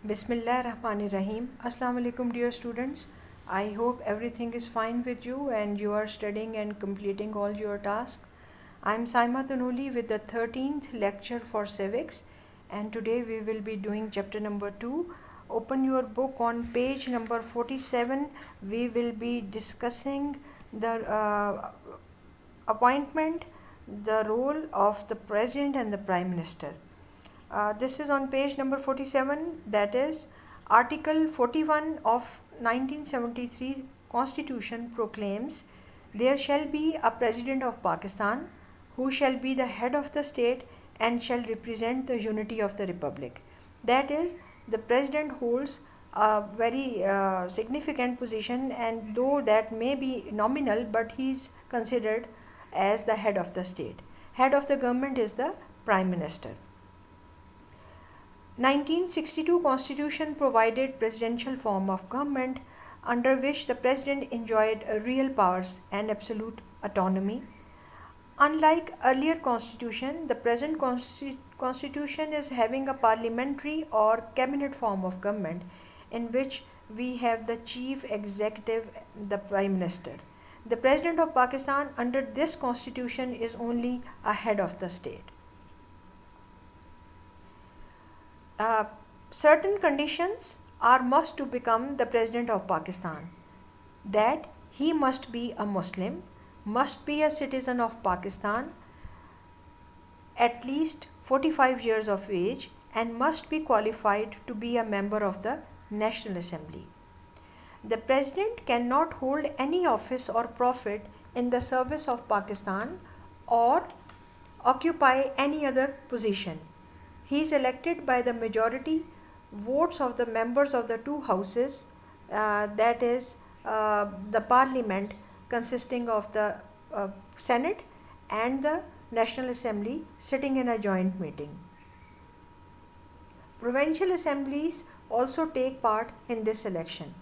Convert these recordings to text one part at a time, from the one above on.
Bismillahirrahmanirrahim. Assalamu alaikum, dear students. I hope everything is fine with you and you are studying and completing all your tasks. I'm Saima Tanuli with the 13th lecture for civics, and today we will be doing chapter number 2. Open your book on page number 47. We will be discussing the appointment, the role of the president and the prime minister. This is on page number 47, that is Article 41 of 1973 Constitution proclaims there shall be a president of Pakistan who shall be the head of the state and shall represent the unity of the republic. That is, the president holds a very significant position, and though that may be nominal, but he is considered as the head of the state. Head of the government is the prime minister. 1962 Constitution provided presidential form of government under which the president enjoyed real powers and absolute autonomy. Unlike earlier constitution, the present constitution is having a parliamentary or cabinet form of government in which we have the chief executive, the prime minister. The president of Pakistan under this constitution is only a head of the state. Certain conditions are must to become the president of Pakistan. That he must be a Muslim, must be a citizen of Pakistan, at least 45 years of age, and must be qualified to be a member of the National Assembly. The president cannot hold any office or profit in the service of Pakistan or occupy any other position. He is elected by the majority votes of the members of the two houses, that is the parliament consisting of the Senate and the National Assembly sitting in a joint meeting. Provincial assemblies also take part in this election.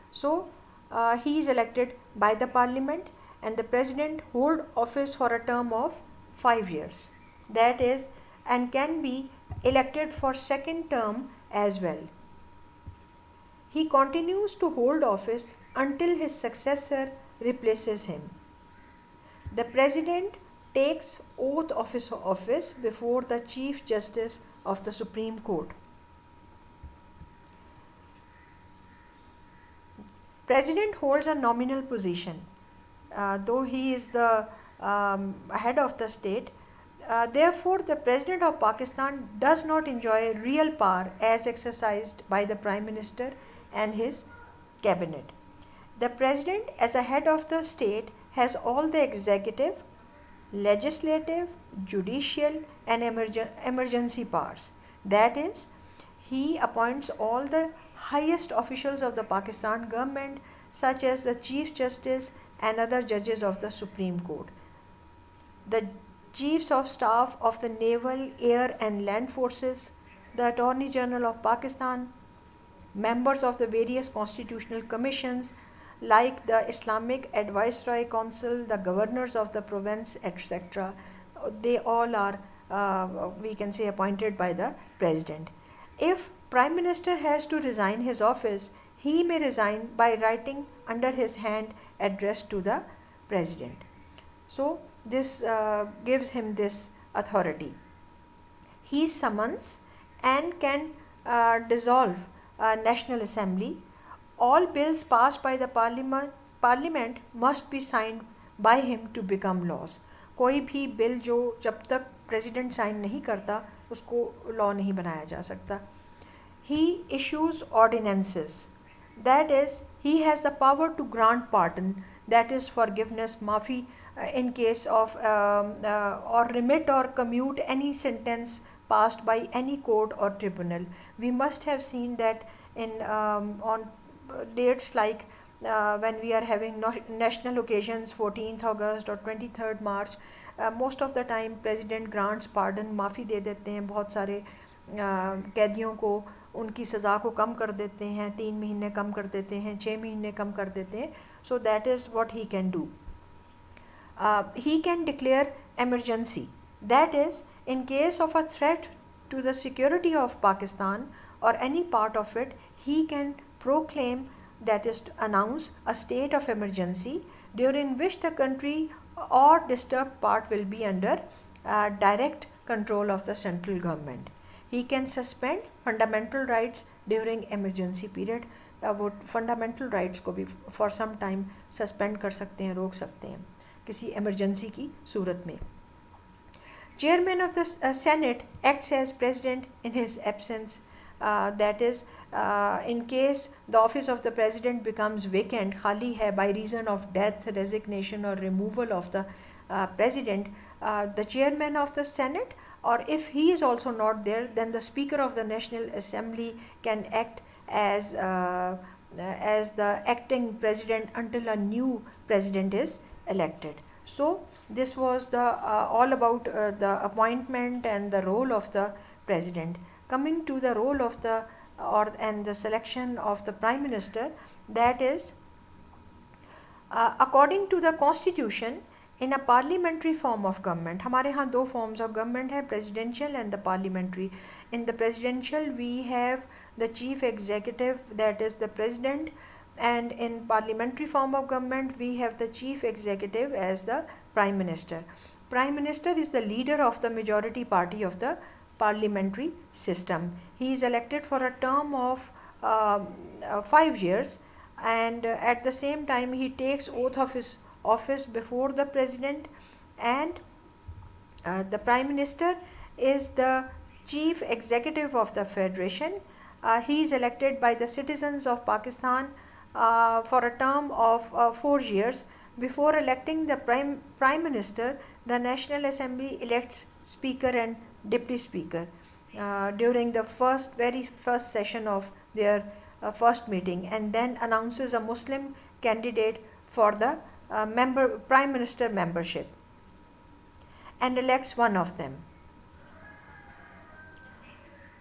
So he is elected by the parliament, and the president hold office for a term of 5 years. That is, and can be elected for second term as well. He continues to hold office until his successor replaces him. The president takes oath of his office before the Chief Justice of the Supreme Court. President holds a nominal position, though he is the head of the state. Therefore, the President of Pakistan does not enjoy real power as exercised by the Prime Minister and his cabinet. The President, as a head of the state, has all the executive, legislative, judicial and emergency powers. That is, he appoints all the highest officials of the Pakistan government, such as the Chief Justice and other judges of the Supreme Court. The Chiefs of Staff of the Naval, Air and Land Forces, the Attorney General of Pakistan, members of the various constitutional commissions like the Islamic Advisory Council, the governors of the province, etc. They all are, we can say, appointed by the president. If Prime Minister has to resign his office, he may resign by writing under his hand address to the president. So this gives him this authority. He summons and can dissolve National Assembly. All bills passed by the parliament must be signed by him to become laws. कोई भी bill जो जब तक president sign नहीं करता उसको law नहीं बनाया जा सकता. He issues ordinances. That is, he has the power to grant pardon, that is forgiveness, maafi, in case of or remit or commute any sentence passed by any court or tribunal. We must have seen that in on dates like when we are having national occasions, 14th August or 23rd March, most of the time president grants pardon, माफ़ी दे देते हैं बहुत सारे कैदियों को, उनकी सज़ा को कम कर देते हैं, 3 महीने कम कर देते हैं, 6 महीने कम कर देते हैं. So that is what he can do. He can declare emergency. That is, in case of a threat to the security of Pakistan or any part of it, he can proclaim, that is to announce a state of emergency during which the country or disturbed part will be under direct control of the central government. He can suspend fundamental rights during emergency period. वो fundamental rights को भी for some time suspend कर सकते हैं, रोक सकते हैं किसी emergency की सूरत में. Chairman of the Senate acts as president in his absence. That is, in case the office of the president becomes vacant, khali hai, by reason of death, resignation or removal of the president, the chairman of the Senate, or if he is also not there, then the Speaker of the National Assembly can act as the acting president until a new president is elected. So this was the all about the appointment and the role of the president. Coming to the role of the and the selection of the prime minister, that is, according to the constitution, in a parliamentary form of government, हमारे यहाँ दो forms of government है, presidential and the parliamentary. In the presidential we have the chief executive, that is the president, and in parliamentary form of government we have the chief executive as the prime minister. Prime minister is the leader of the majority party of the parliamentary system. He is elected for a term of 5 years, and at the same time he takes oath of his office before the president, and the prime minister is the chief executive of the federation. He is elected by the citizens of Pakistan for a term of 4 years. Before electing the prime minister, the National Assembly elects speaker and deputy speaker during the very first session of their first meeting, and then announces a Muslim candidate for the prime minister membership and elects one of them.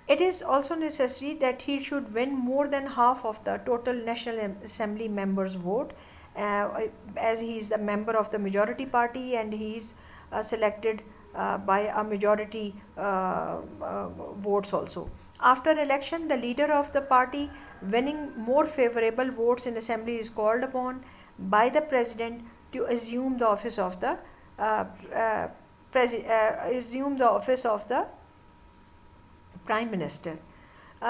It is also necessary that he should win more than half of the total National Assembly members' vote, as he is the member of the majority party and he is selected by a majority votes also. After election, the leader of the party winning more favorable votes in assembly is called upon by the president to assume the office of the prime minister.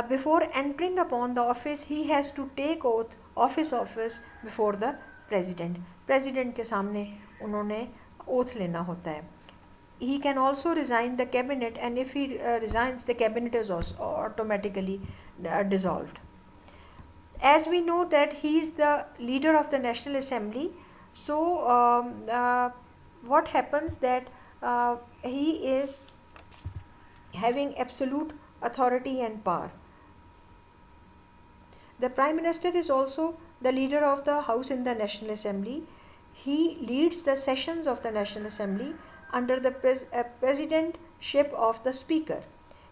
Before entering upon the office, he has to take oath of his office before the president. President के सामने उन्होंने oath लेना होता है. He can also resign the cabinet, and if he resigns, the cabinet is also automatically dissolved. As we know that he is the leader of the National Assembly, so what happens that he is having absolute authority and power. The Prime Minister is also the leader of the House in the National Assembly. He leads the sessions of the National Assembly under the presidentship of the Speaker.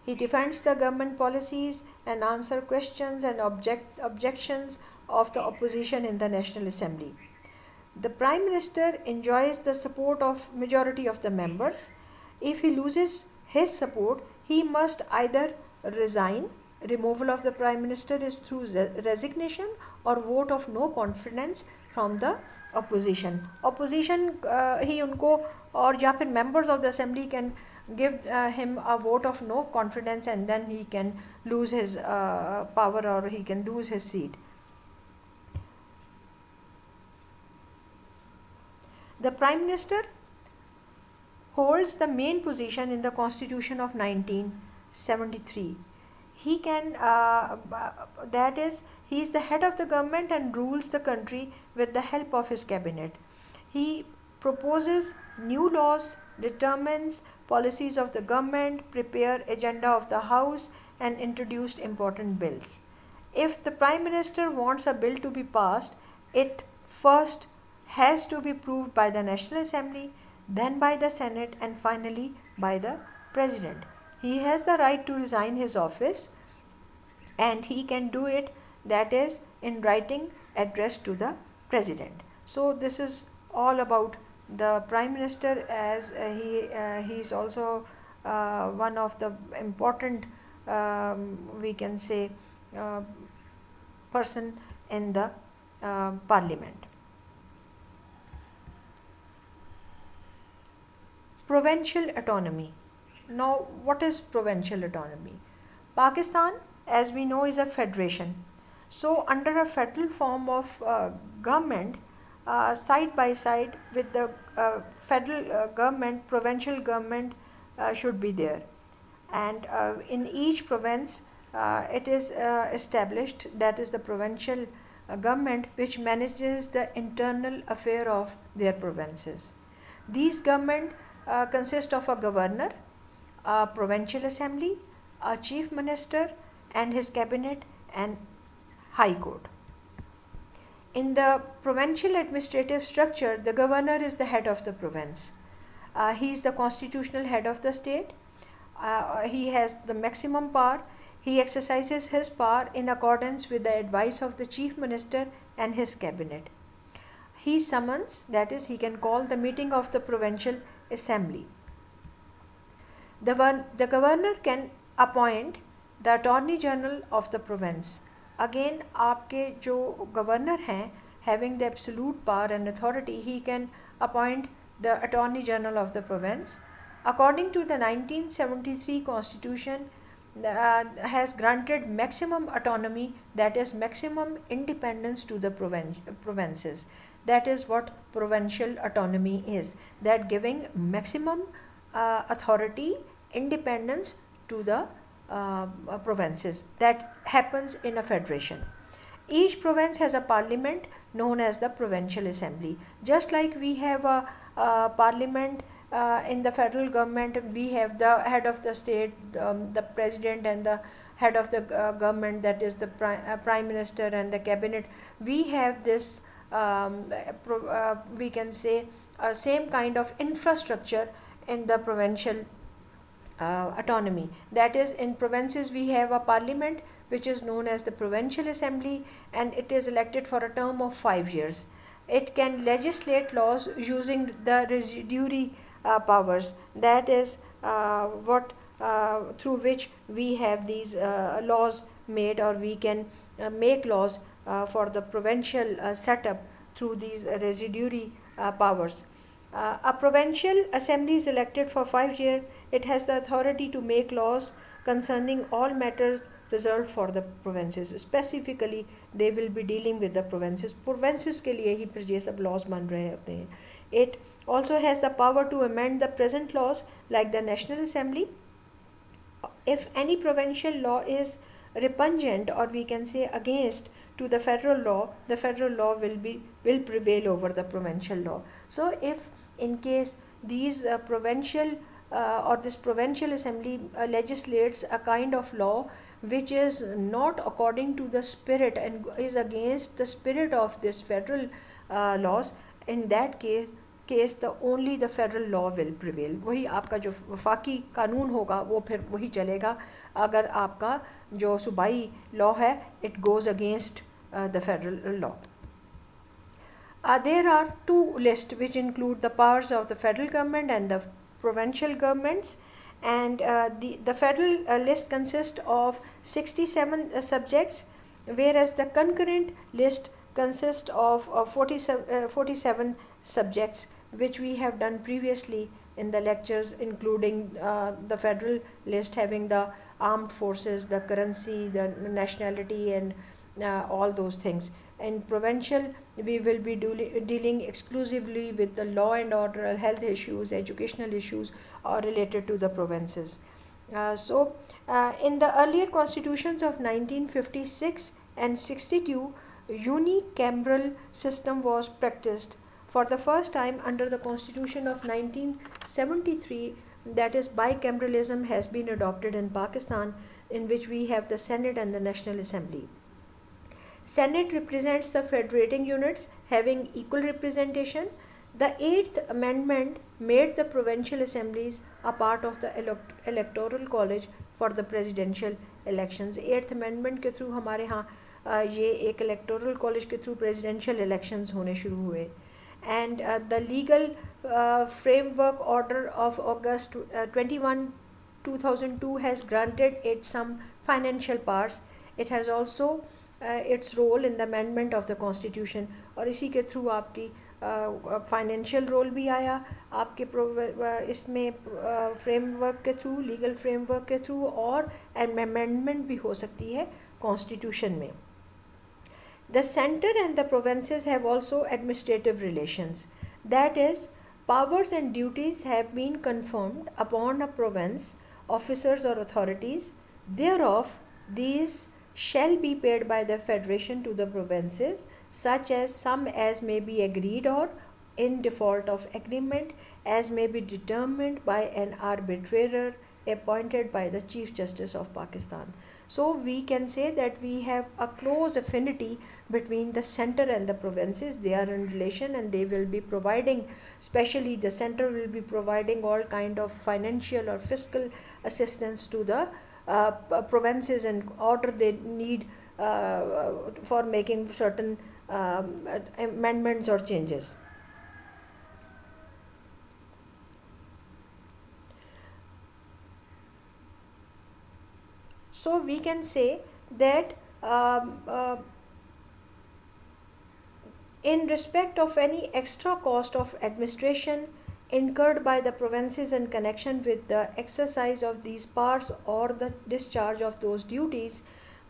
He defends the government policies and answers questions and objections of the opposition in the National Assembly. The Prime Minister enjoys the support of majority of the members. If he loses his support, he must either resign. Removal of the Prime Minister is through resignation or vote of no confidence from the opposition. Opposition he उनको और या फिर members of the assembly can give him a vote of no confidence, and then he can lose his power or he can lose his seat. The Prime Minister holds the main position in the Constitution of 1973. He can, that is, he is the head of the government and rules the country with the help of his cabinet. He proposes new laws, determines policies of the government, prepare agenda of the House, and introduced important bills. If the Prime Minister wants a bill to be passed, it first has to be approved by the National Assembly, then by the Senate, and finally by the President. He has the right to resign his office, and he can do it, that is, in writing address to the President. So this is all about the Prime Minister, as he is also one of the important we can say person in the parliament. Provincial autonomy. Now, what is provincial autonomy? Pakistan, as we know, is a federation. So, under a federal form of government, side by side with the federal government, provincial government should be there. And in each province, it is established, that is the provincial government, which manages the internal affair of their provinces. These government consist of a governor, a provincial assembly, a chief minister and his cabinet, and high court. In the provincial administrative structure, the governor is the head of the province. He is the constitutional head of the state. He has the maximum power. He exercises his power in accordance with the advice of the chief minister and his cabinet. He summons, that is, he can call the meeting of the provincial assembly. The governor can appoint the attorney general of the province. Again, आपके जो governor हैं, having the absolute power and authority, he can appoint the attorney general of the province. According to the 1973 constitution, has granted maximum autonomy, that is maximum independence to the provinces. That is what provincial autonomy is, that giving maximum authority, independence to the provinces. That happens in a federation. Each province has a parliament known as the provincial assembly. Just like we have a parliament in the federal government, we have the head of the state, the president, and the head of the government, that is the prime minister and the cabinet. We have this we can say same kind of infrastructure in the provincial autonomy. That is, in provinces we have a parliament which is known as the provincial assembly, and it is elected for a term of 5 years. It can legislate laws using the residuary powers, that is what through which we have these laws made, or we can make laws for the provincial setup through these residuary powers. A provincial assembly is elected for 5 years. It has the authority to make laws concerning all matters reserved for the provinces. Specifically, they will be dealing with the provinces. Provinces के लिए ही ये सब laws बन रहे होते हैं. It also has the power to amend the present laws like the National Assembly. If any provincial law is repugnant, or we can say against, to the federal law will prevail over the provincial law. So if in case these provincial or this provincial assembly legislates a kind of law which is not according to the spirit and is against the spirit of this federal laws, in that case the federal law will prevail. वही आपका जो वफाकी कानून होगा वो फिर वही चलेगा अगर आपका जो सूबाई law है it goes against the federal law. There are two lists which include the powers of the federal government and the provincial governments, and the federal list consists of 67 subjects, whereas the concurrent list consists of 47 subjects, which we have done previously in the lectures, including the federal list having the armed forces, the currency, the nationality, and all those things. In provincial, we will be dealing exclusively with the law and order, health issues, educational issues related to the provinces. In the earlier constitutions of 1956 and 62, unicameral system was practiced. For the first time under the constitution of 1973, that is, bicameralism has been adopted in Pakistan, in which we have the Senate and the National Assembly. Senate represents the federating units having equal representation. The 8th Amendment made the provincial assemblies a part of the electoral college for the presidential elections. 8th Amendment के through हमारे यहाँ ये एक electoral college के through presidential elections होने शुरू हुए. And the legal framework order of August 21, 2002 has granted it some financial powers. It has also its role in the amendment of the constitution, और इसी के थ्रू आपकी फाइनेंशियल रोल भी आया आपके इसमें फ्रेमवर्क के थ्रू, लीगल फ्रेमवर्क के थ्रू, और अमेंडमेंट भी हो सकती है कॉन्स्टिट्यूशन में. The center and the provinces have also administrative relations. That is, powers and duties have been conferred upon a province, officers or authorities. Thereof, these shall be paid by the federation to the provinces, such as sum as may be agreed or, in default of agreement, as may be determined by an arbitrator appointed by the Chief Justice of Pakistan. So we can say that we have a close affinity between the center and the provinces. They are in relation, and they will be providing, especially the center will be providing all kind of financial or fiscal assistance to the provinces in order they need for making certain amendments or changes. So we can say that in respect of any extra cost of administration incurred by the provinces in connection with the exercise of these powers or the discharge of those duties,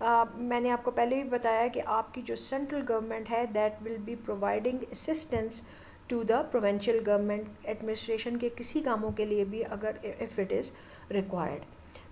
मैंने आपको पहले भी बताया कि आपकी जो central government है that will be providing assistance to the provincial government administration के किसी कामों के लिए भी अगर if it is required.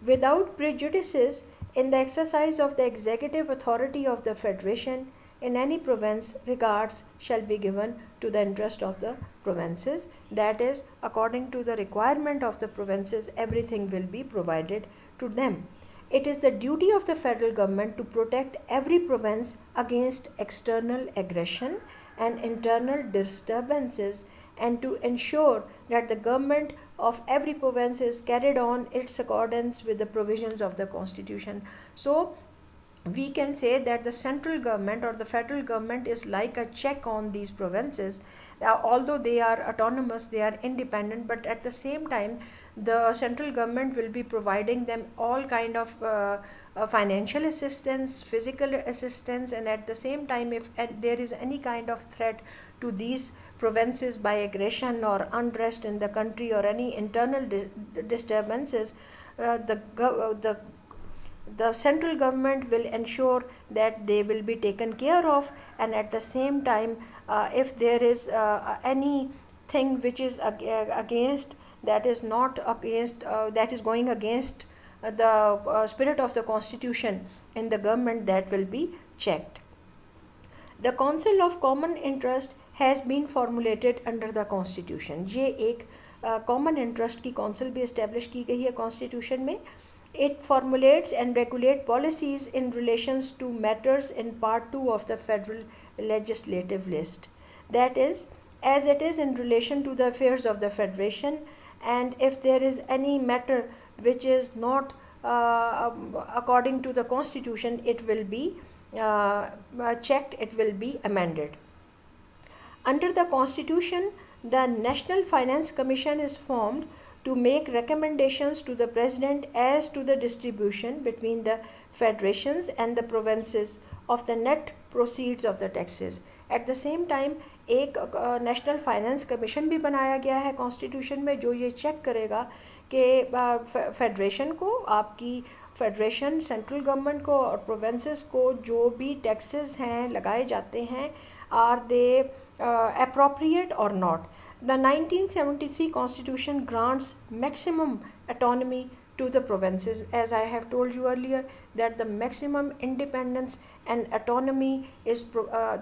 Without prejudices in the exercise of the executive authority of the federation in any province, regards shall be given to the interest of the provinces. That is, according to the requirement of the provinces, everything will be provided to them. It is the duty of the federal government to protect every province against external aggression and internal disturbances, and to ensure that the government of every province is carried on its accordance with the provisions of the constitution. So we can say that the central government or the federal government is like a check on these provinces. Although they are autonomous, they are independent, but at the same time the central government will be providing them all kind of financial assistance, physical assistance, and at the same time if there is any kind of threat to these provinces by aggression or unrest in the country or any internal disturbances, the central government will ensure that they will be taken care of, and at the same time if there is anything which is against, that is not against, that is going against the spirit of the constitution in the government, that will be checked. The Council of Common Interest has been formulated under the constitution. ये एक common interest की council भी establish की गई है constitution में. It formulates and regulates policies in relations to matters in part 2 of the federal legislative list. That is, as it is in relation to the affairs of the federation, and if there is any matter which is not according to the constitution, it will be checked, it will be amended. Under the constitution, the National Finance Commission is formed to make recommendations to the president as to the distribution between the federations and the provinces of the net proceeds of the taxes. At the same time, एक national finance commission भी बनाया गया है constitution में, जो ये check करेगा कि फेडरेशन को, आपकी फेडरेशन सेंट्रल गवर्नमेंट को और प्रोविंसेस को जो भी टैक्सेस हैं लगाए जाते हैं, are they appropriate or not. The 1973 Constitution grants maximum autonomy to the provinces. As I have told you earlier, that the maximum independence and autonomy is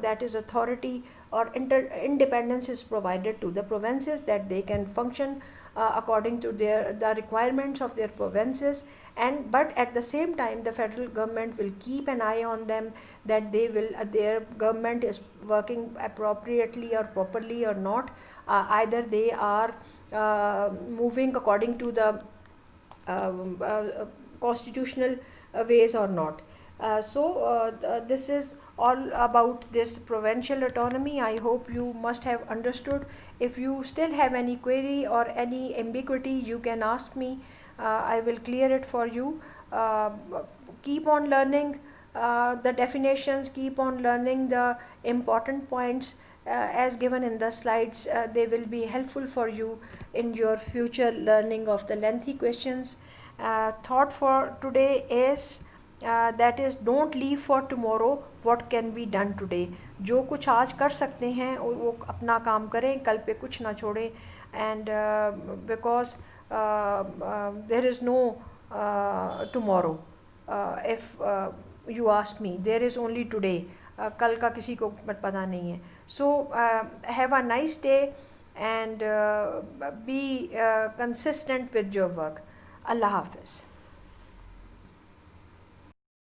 that is authority or independence is provided to the provinces, that they can function according to the requirements of their provinces, and but at the same time the federal government will keep an eye on them, that they will their government is working appropriately or properly or not, either they are moving according to the constitutional ways or not. This is all about this provincial autonomy. I hope you must have understood. If you still have any query or any ambiguity, you can ask me I will clear it for you. Keep on learning the definitions, keep on learning the important points as given in the slides. They will be helpful for you in your future learning of the lengthy questions. Thought for today is that is, don't leave for tomorrow what can be done today. जो कुछ आज कर सकते हैं वो अपना काम करें, कल पे कुछ ना छोड़ें. And because there is no tomorrow. If you ask me, there is only today. कल का किसी को पता नहीं है. So have a nice day and be consistent with your work. Allah Hafiz.